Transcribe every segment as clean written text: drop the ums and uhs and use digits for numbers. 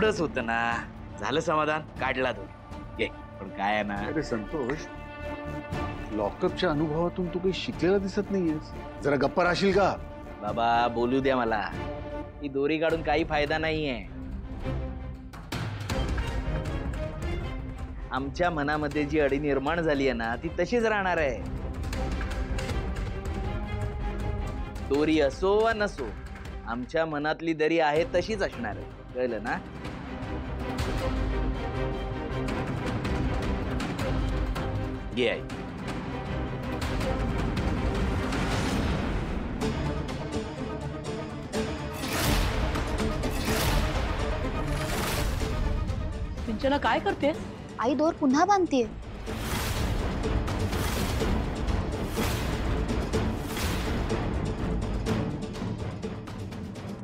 एवढंच होतं ना, झालं समाधान, काढला दोरी. ये पण काय आहे ना. अरे संतोष, लॉकअपच्या अनुभवातून तू काही शिकलेला दिसत नाहीयेस. जरा गप्पा राहशील का? बाबा बोलू द्या मला. ही दोरी काढून काही फायदा नाहीये. आमच्या मनामध्ये जी अडी निर्माण झाली आहे ना, ती तशीच राहणार आहे. दोरी असो वा नसो, आमच्या मनातली दरी आहे तशीच असणार आहे. कळलं ना? घे आई. सिंचना काय करतेस? आई दोर पुन्हा बांधतीये.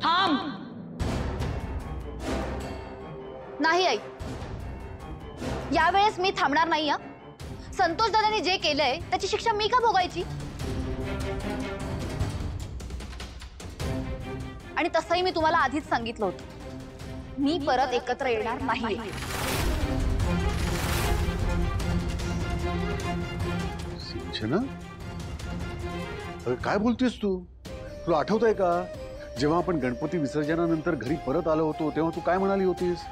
थांब. नाही आई, यावेळेस मी थांबणार नाही. संतोष दादांनी जे केलंय त्याची शिक्षा मी का भोगायची? आणि तसंही मी तुम्हाला आधीच सांगितलं होतं, मी परत एकत्र येणार नाही. सिंचना, अरे काय बोलतेस तू? तुला आठवतंय का, जेव्हा आपण गणपती विसर्जनानंतर घरी परत आलो होतो तेव्हा तू काय म्हणाली होतीस?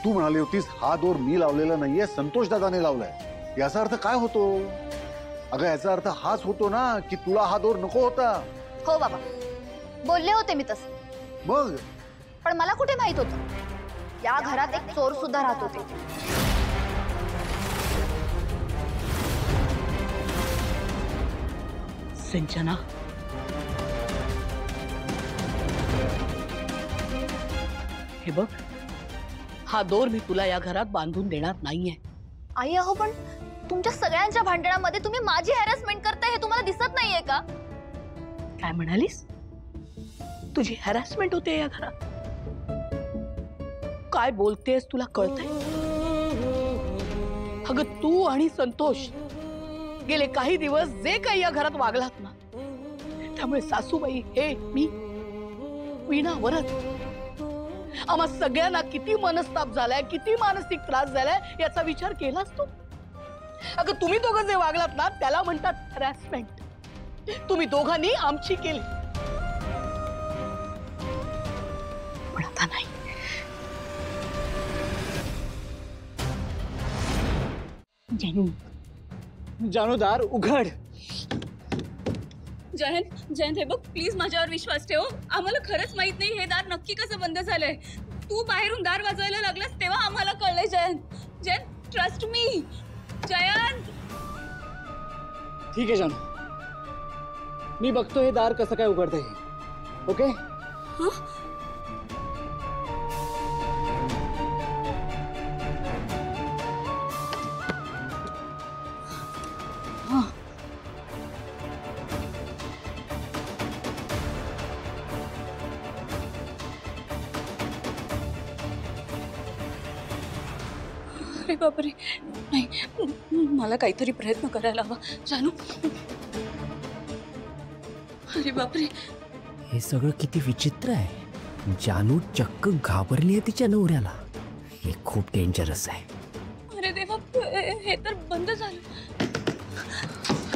तू म्हणाली होतीस हा दोर मी लावलेला नाहीये, संतोष दादाने लावलाय. याचा अर्थ काय होतो? अगं याचा अर्थ हाच होतो ना की तुला हा दोर नको होता. हो बाबा, बोलले होते मी तसं. मग पण मला कुठे माहित होतं या घरात एक चोर सुद्धा राहत होते. सिंचना, हे बघ, हा दोर मी तुला या घरात बांधून देणार नाहीये. आई अहो, पण तुमच्या सगळ्यांच्या भांडणामध्ये तुम्ही माझी हॅरॅसमेंट करताय हे तुम्हाला दिसत नाहीये का? काय म्हणालीस? तुझी हॅरॅसमेंट होते या घरात? काय बोलतेस तुला कळतंय? अगं तू आणि संतोष गेले काही दिवस जे काही या घरात वागलात ना, त्यामुळे सासूबाई, हे मी, वीणा, वरद, आम्हा सगळ्यांना किती मनस्ताप झालाय, किती मानसिक त्रास झालाय याचा विचार केलास तू? अगं तुम्ही दोघं जे वागलात ना त्याला म्हणतात हॅरॅसमेंट. तुम्ही दोघांनी आमची केली, पण आता नाही. जानू, जानूदार उघड. जयंत हे बघ, प्लीज माझ्यावर विश्वास ठेव. आम्हाला खरंच माहित नाही हे दार नक्की कसं बंद झालंय. तू बाहेरून दार वाजवायला लागलास तेव्हा आम्हाला कळलंय. जयंत ट्रस्ट मी. जयंत ठीक आहे जानू, मी बघतो हे दार कसं काय उघडतंय. ओके? अरे बापरे, नाही, मला काहीतरी प्रयत्न करायला हवा. जानू, अरे बापरे, हे सगळं किती विचित्र आहे. जानू चक्क घाबरली आहे तिच्या नवऱ्याला. हे खूप डेंजरस आहे. अरे देवा, हे तर बंद झालं.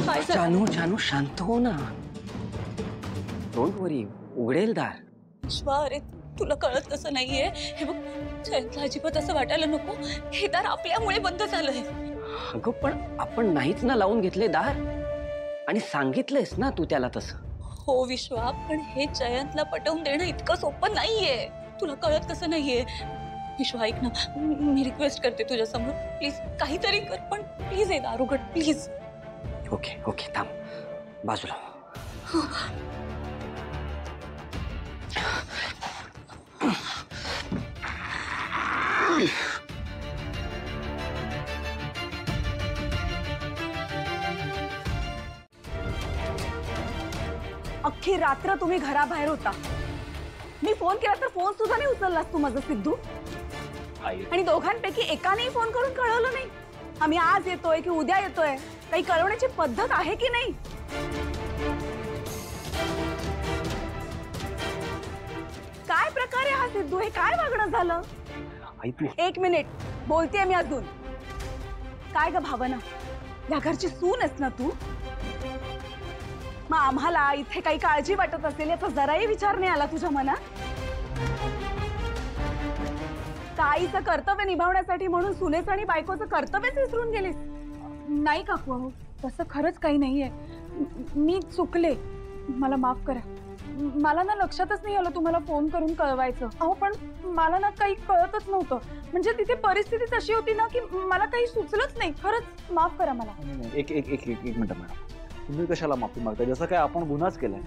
काय झालं? जानू, जानू शांत हो ना. डोंट वरी, उघडेल दार. विश्वा, अरे तुला कळत कसं नाहीये. हे बघ, जयंतला अजिबात असं वाटायला नको हे दार आपल्यामुळे बंद झालंय. अगं पण आपण नाहीच ना लावून घेतले दार, आणि सांगितलंयस ना तू त्याला तसं. हो विश्वा, पण हे जयंतला पटवून देणं इतकं सोपं नाहीये. तुला कळत कसं नाहीये. विश्वा ऐक ना, मी रिक्वेस्ट करते तुझ्या समोर, प्लीज काहीतरी कर, पण प्लीज हे दार उघड, प्लीज. ओके ओके, थांब बाजूला. अख्खी रात्र तुम्ही घराबाहेर होता. मी फोन केला तर फोन सुद्धा नाही उचललास तू माझा सिद्धू. आणि दोघांपैकी एकानेही फोन करून कळवलं नाही आम्ही आज येतोय की उद्या येतोय. काही कळवण्याची पद्धत आहे की नाही? काय प्रकार आहे हा सिद्धू? हे काय वागणं झालं? आई तू 1 मिनिट बोलतेय मी अजून. काय ग भावना, या घरची सून आहेस ना तू? मग आम्हाला इथे काही काळजी वाटत असेल याचा जराही विचार नाही आला तुझ्या मनात? ताईचं कर्तव्य निभावण्यासाठी म्हणून सुनेचं आणि बायकोचं कर्तव्यच विसरून गेलीस? नाही काकू, तसं खरंच काही नाहीये. मी चुकले, मला माफ करा. मला ना लक्षातच नाही आलं तुम्हाला फोन करून कळवायचं. अहो पण मला ना काही कळतच नव्हतं. म्हणजे तिथे परिस्थितीच अशी होती ना की मला काही सुचलंच नाही. खरंच माफ करा मला. एक मिनिट मॅडम, तुम्ही कशाला माफी मागताय? जसं काय आपण गुन्हाच केलाय.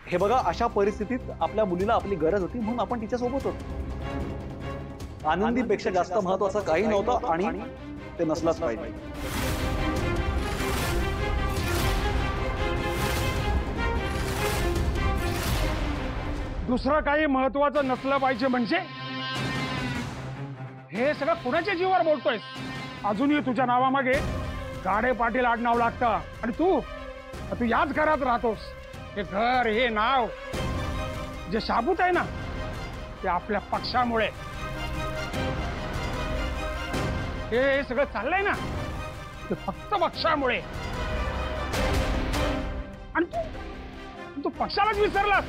हे बघा, अशा परिस्थितीत आपल्या मुलीला आपली गरज होती म्हणून आपण तिच्या सोबत होतो. आनंदीपेक्षा जास्त महत्वाचं काही नव्हतं आणि ते नसलाच पाहिजे. दुसरं काही महत्वाचं नसलं पाहिजे म्हणजे? हे सगळं कुणाच्या जीवावर बोलतोयस? अजूनही तुझ्या नावामागे गाडे पाटील आडनाव लागतं आणि तू याच घरात राहतोस. हे घर, हे नाव जे शाबूत आहे ना, ते आपल्या पक्षामुळे. हे सगळं चाललंय ना, ते फक्त पक्षामुळे. आणि तू पक्षालाच विसरलास.